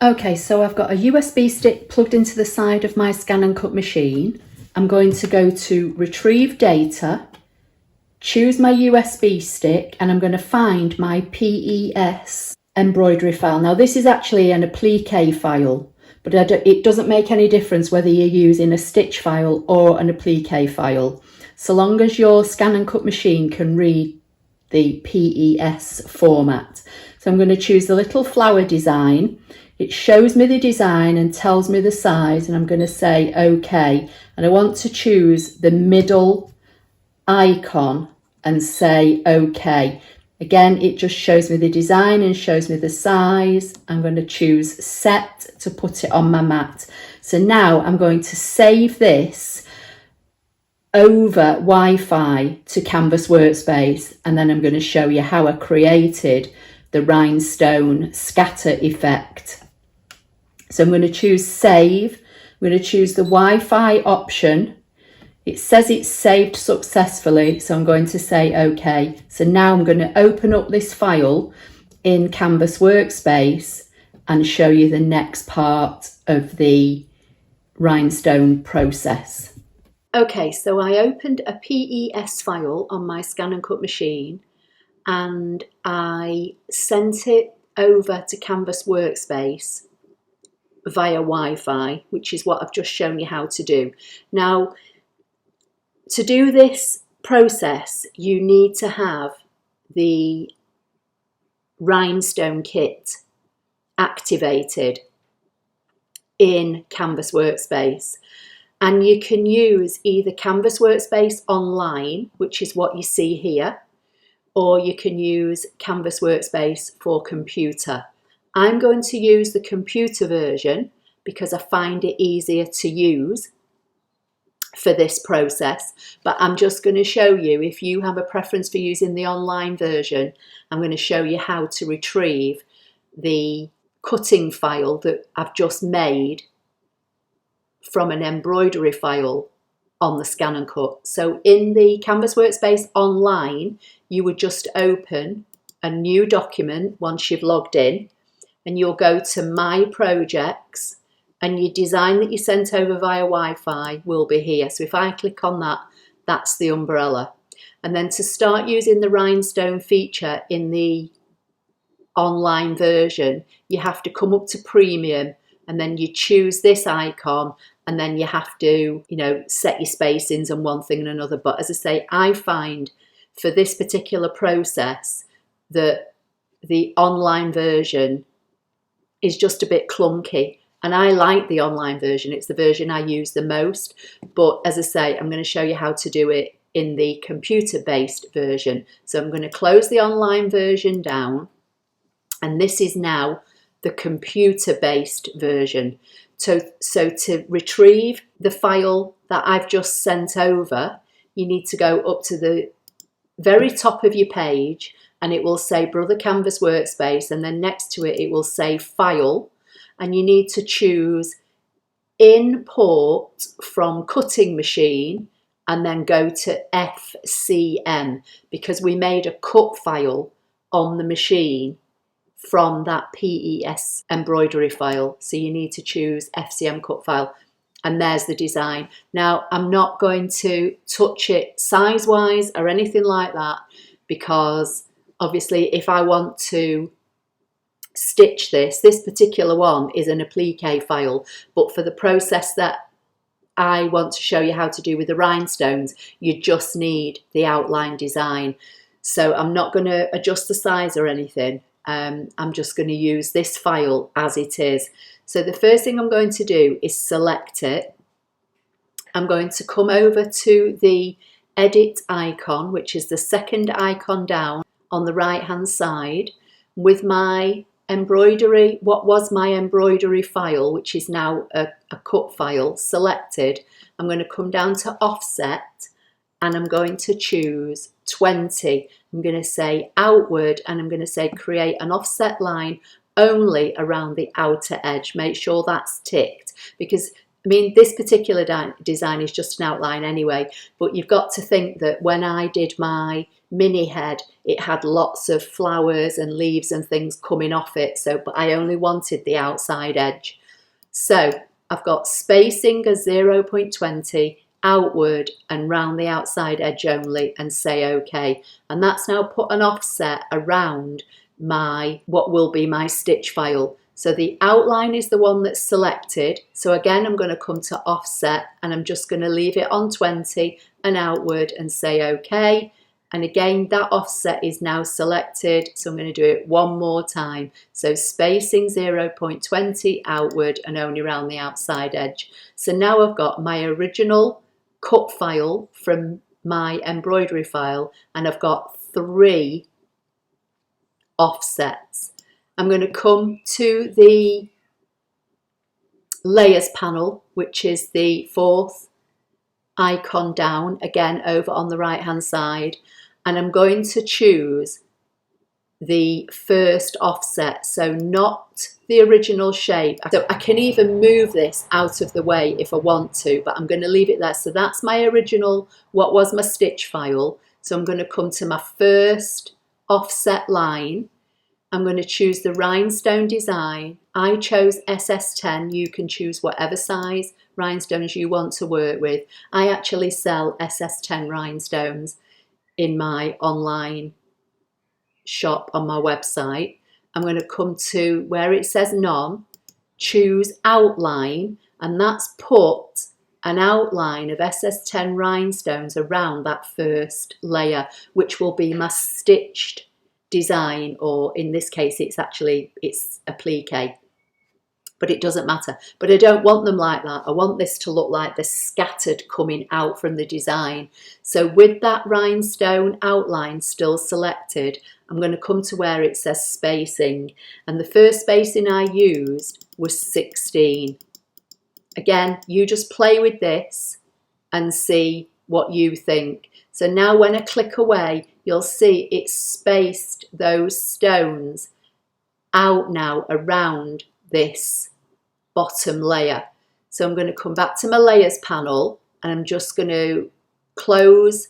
Okay, so I've got a USB stick plugged into the side of my ScanNCut machine. I'm going to go to Retrieve Data, choose my USB stick, and I'm going to find my PES embroidery file. Now this is actually an applique file, but it doesn't make any difference whether you're using a stitch file or an applique file, so long as your ScanNCut machine can read the PES format. So I'm going to choose the little flower design. It shows me the design and tells me the size, and I'm going to say OK. And I want to choose the middle icon and say OK. Again, it just shows me the design and shows me the size. I'm going to choose Set to put it on my mat. So now I'm going to save this over Wi-Fi to Canvas Workspace, and then I'm going to show you how I created the rhinestone scatter effect. So I'm going to choose Save. I'm going to choose the Wi-Fi option. It says it's saved successfully, so I'm going to say OK. So now I'm going to open up this file in Canvas Workspace and show you the next part of the rhinestone process. Okay, so I opened a PES file on my ScanNCut machine and I sent it over to Canvas Workspace via Wi-Fi, which is what I've just shown you how to do. Now, to do this process, you need to have the Rhinestone kit activated in Canvas Workspace. And you can use either Canvas Workspace Online, which is what you see here, or you can use Canvas Workspace for computer. I'm going to use the computer version because I find it easier to use for this process, but I'm just going to show you, if you have a preference for using the online version, I'm going to show you how to retrieve the cutting file that I've just made from an embroidery file on the ScanNCut. So in the Canvas Workspace Online, you would just open a new document once you've logged in, and you'll go to My Projects, and your design that you sent over via Wi-Fi will be here. So if I click on that, that's the umbrella. And then to start using the rhinestone feature in the online version, you have to come up to Premium, and then you choose this icon, and then you have to, set your spacings and one thing and another. But as I say, I find for this particular process that the online version is just a bit clunky, and I like the online version. It's the version I use the most, but as I say, I'm going to show you how to do it in the computer-based version. So I'm going to close the online version down, and this is now the computer-based version. So to retrieve the file that I've just sent over, you need to go up to the very top of your page, and it will say Brother Canvas Workspace, and then next to it, it will say File, and you need to choose Import from Cutting Machine, and then go to FCM, because we made a cut file on the machine from that PES embroidery file. So you need to choose FCM cut file, and there's the design. Now, I'm not going to touch it size-wise or anything like that, because obviously if I want to stitch this particular one is an applique file, but for the process that I want to show you how to do with the rhinestones, you just need the outline design. So I'm not going to adjust the size or anything. I'm just going to use this file as it is. So the first thing I'm going to do is select it. I'm going to come over to the edit icon, which is the second icon down on the right hand side, with my embroidery, what was my embroidery file, which is now a cut file, selected. I'm going to come down to offset, and I'm going to choose 20. I'm going to say outward, and I'm going to say create an offset line only around the outer edge. Make sure that's ticked, because I mean, this particular design is just an outline anyway, but you've got to think that when I did my mini head, it had lots of flowers and leaves and things coming off it, but I only wanted the outside edge. So I've got spacing as 0.20, outward and round the outside edge only, and say OK. And that's now put an offset around what will be my stitch file. So the outline is the one that's selected. So again, I'm going to come to offset and I'm just going to leave it on 20 and outward and say OK. And again, that offset is now selected. So I'm going to do it one more time. So spacing 0.20 outward and only around the outside edge. So now I've got my original cut file from my embroidery file, and I've got 3 offsets. I'm going to come to the layers panel, which is the 4th icon down, again over on the right hand side, and I'm going to choose the first offset, so not the original shape. So I can even move this out of the way if I want to, but I'm going to leave it there. So that's my original, what was my stitch file. So I'm going to come to my first offset line. I'm going to choose the rhinestone design. I chose SS10. You can choose whatever size rhinestones you want to work with. I actually sell SS10 rhinestones in my online shop on my website. I'm going to come to where it says none, choose outline, and that's put an outline of SS10 rhinestones around that first layer, which will be my stitched design, or in this case it's applique, but it doesn't matter. But I don't want them like that. I want this to look like they're scattered coming out from the design. So with that rhinestone outline still selected, I'm going to come to where it says spacing, and the first spacing I used was 16. Again, you just play with this and see what you think. So now when I click away, you'll see it's spaced those stones out now around this bottom layer. So I'm going to come back to my layers panel and I'm just going to close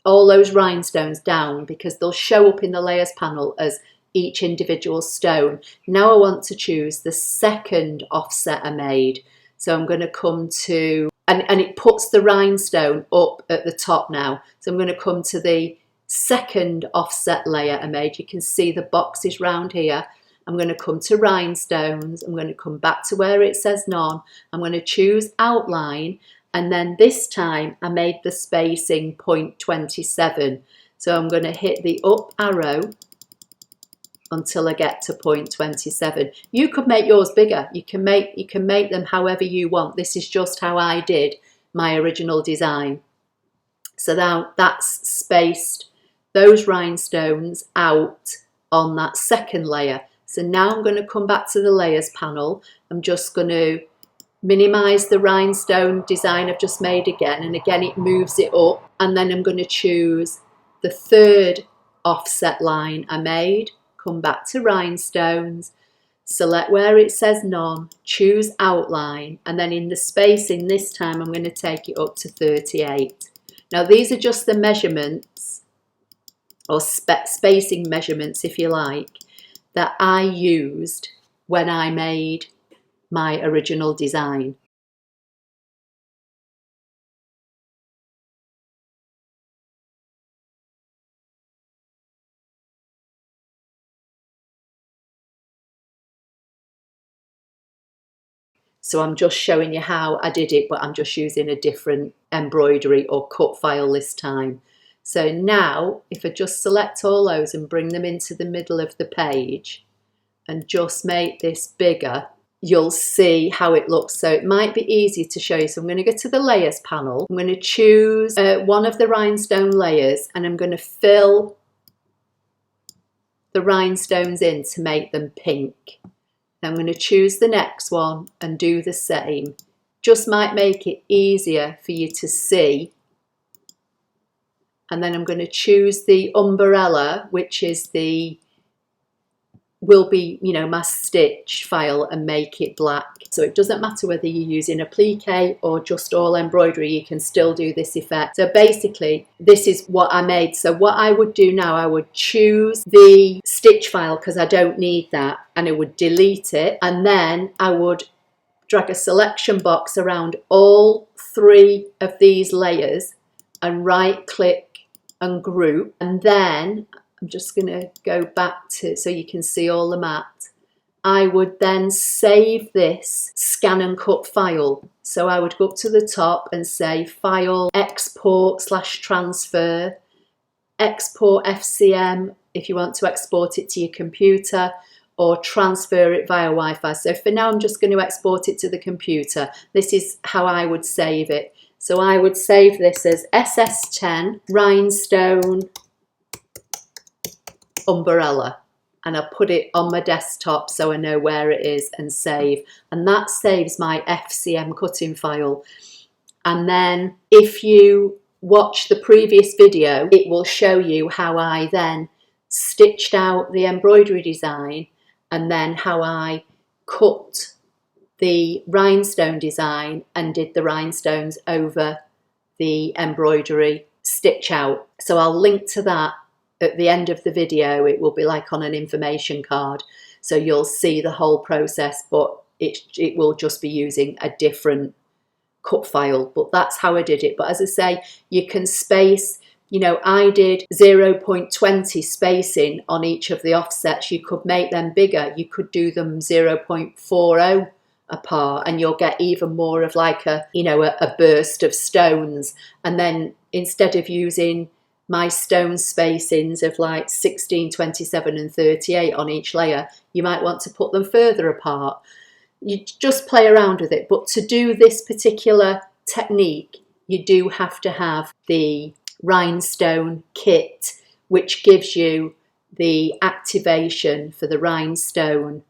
all those rhinestones down because they'll show up in the layers panel as each individual stone. Now I want to choose the second offset I made. So I'm going to come to, and it puts the rhinestone up at the top now. So I'm going to come to the second offset layer I made. You can see the boxes round here. I'm going to come to rhinestones. I'm going to come back to where it says none. I'm going to choose outline. And then this time I made the spacing 0.27. So I'm going to hit the up arrow until I get to 0.27. You could make yours bigger. You can make them however you want. This is just how I did my original design. So now that's spaced those rhinestones out on that second layer. So now I'm going to come back to the layers panel. I'm just going to minimize the rhinestone design I've just made again, and again it moves it up, and then I'm going to choose the third offset line I made, come back to rhinestones, select where it says none, choose outline, and then in the spacing this time I'm going to take it up to 38. Now these are just the measurements, or spacing measurements if you like, that I used when I made my original design. So I'm just showing you how I did it, but I'm just using a different embroidery or cut file this time. So now if I just select all those and bring them into the middle of the page and just make this bigger, you'll see how it looks. So it might be easy to show you. So I'm going to go to the layers panel. I'm going to choose one of the rhinestone layers and I'm going to fill the rhinestones in to make them pink. I'm going to choose the next one and do the same. Just might make it easier for you to see. And then I'm going to choose the umbrella, which is the will be, you know, my stitch file and make it black. So it doesn't matter whether you're using applique or just all embroidery, you can still do this effect. So basically this is what I made. So what I would do now, I would choose the stitch file because I don't need that, and I would delete it, and then I would drag a selection box around all 3 of these layers and right click and group, and then I'm just going to go back to so you can see all the mat. I would then save this ScanNCut file. So I would go up to the top and say File, Export/Transfer, Export FCM if you want to export it to your computer, or transfer it via Wi-Fi. So for now I'm just going to export it to the computer. This is how I would save it. So I would save this as SS10 Rhinestone umbrella, and I put it on my desktop so I know where it is, and save, and that saves my FCM cutting file. And then if you watch the previous video, it will show you how I then stitched out the embroidery design and then how I cut the rhinestone design and did the rhinestones over the embroidery stitch out. So I'll link to that at the end of the video. It will be like on an information card, so you'll see the whole process, but it will just be using a different cut file. But that's how I did it. But as I say, you can space, you know, I did 0.20 spacing on each of the offsets. You could make them bigger, you could do them 0.40 apart, and you'll get even more of like a, you know, a burst of stones. And then instead of using my stone spacings of like 16, 27 and 38 on each layer, you might want to put them further apart. You just play around with it. But to do this particular technique, you do have to have the rhinestone kit, which gives you the activation for the rhinestone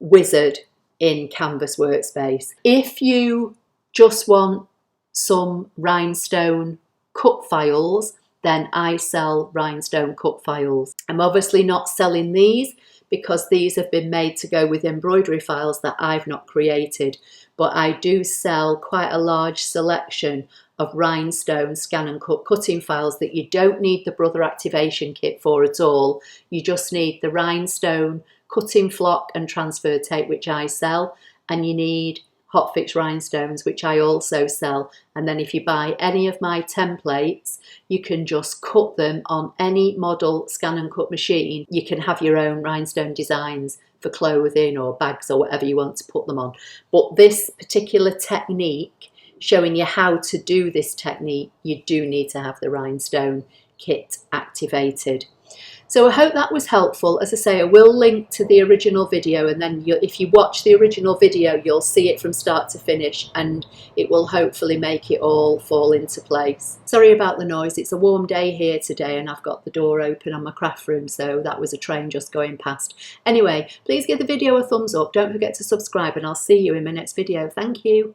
wizard in Canvas Workspace. If you just want some rhinestone cut files, then I sell rhinestone cut files. I'm obviously not selling these because these have been made to go with embroidery files that I've not created, but I do sell quite a large selection of rhinestone ScanNCut cutting files that you don't need the Brother activation kit for at all. You just need the rhinestone cutting flock and transfer tape, which I sell, and you need hotfix rhinestones, which I also sell. And then if you buy any of my templates, you can just cut them on any model ScanNCut machine. You can have your own rhinestone designs for clothing or bags or whatever you want to put them on. But this particular technique, showing you how to do this technique, you do need to have the rhinestone kit activated. So I hope that was helpful. As I say, I will link to the original video, and then if you watch the original video, you'll see it from start to finish, and it will hopefully make it all fall into place. Sorry about the noise. It's a warm day here today, and I've got the door open on my craft room, so that was a train just going past. Anyway, please give the video a thumbs up. Don't forget to subscribe, and I'll see you in my next video. Thank you.